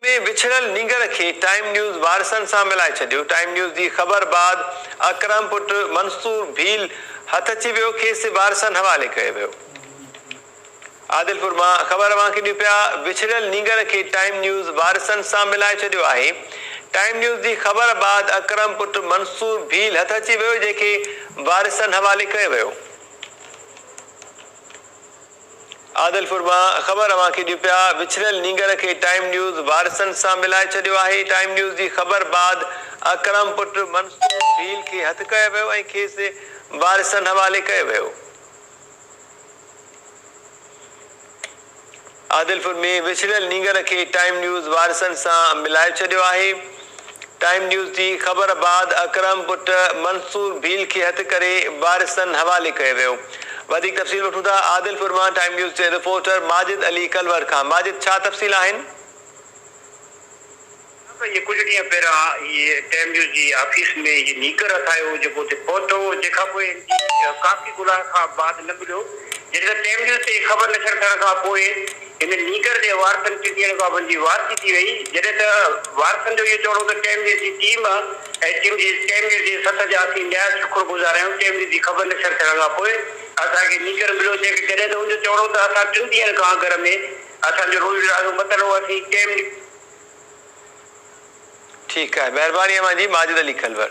में विछड़ल नींगर खे time news वारसनि सां मिलाए छॾियो। टाइम न्यूज़ जी ख़बर बाद अकरम पुट मंसूर भील हथ अची वियो, खेसि वारसनि हवाले कयो वियो। आदिलपुर मां ख़बर अवांखे ॾियो पिया, विछड़ियल नींगर खे टाइम न्यूज़ वारसनि सां मिलाए छॾियो आहे। टाइम न्यूज़ जी ख़बर बाद अकरम पुट मंसूर भील हथ अची वियो, जंहिंखे वारसनि हवाले कयो वियो। आदिलपुर मां ख़बर अवांखे ॾियो पिया, विछड़ियल नींगर खे टाइम न्यूज़ वारसनि सां मिलाए छॾियो आहे। टाइम न्यूज़ जी ख़बर बाद अकरम पुट मंसूर भील खे हथ कयो वियो ऐं खेसि वारसनि हवाले कयो वियो। आदिलपुर में विछड़ियल नींगर खे टाइम न्यूज़ वारसनि सां मिलाए छॾियो आहे। टाइम न्यूज़ जी ख़बर बाद अकरम पुट मंसूर भील खे हथ करे वारसनि हवाले कयो वियो। वधीक तफ़सील वठूं था आदिलपुर मां टाइम न्यूज़ जे रिपोर्टर माजिद अली कलवर खां। माजिद, छा तफ़सील आहिनि? ये कुछ ॾींहं पहिरां ये टाइम न्यूज़ जी ऑफिस में ये नीकर अथायो जेको हुते पहुतो, जेका पोइ काफ़ी गुलाह खां बाद न मिलियो। जॾहिं त टाइम न्यूज़ ते ख़बर नशर थियण खां पोइ इन नीकर जे वारसनि टे ॾींहंनि खां मुंहिंजी वारसी थी वई। जॾहिं त वारसनि जो इहो चवणो त टाइम न्यूज़ जी टीम ऐं टाइम न्यूज़ जे सथ जा असीं निहायत शुक्रगुज़ार आहियूं। टाइम न्यूज़ जी ख़बर नशर थियण खां पोइ असांखे नीकर मिलियो, जॾहिं त हुनजो चवणो त असां टिनि ॾींहंनि खां घर में असांजो रोज़गार मतिलबु असीं टाइम। ठीकु आहे, महिरबानी अव्हांजी माजिद अली कलवर।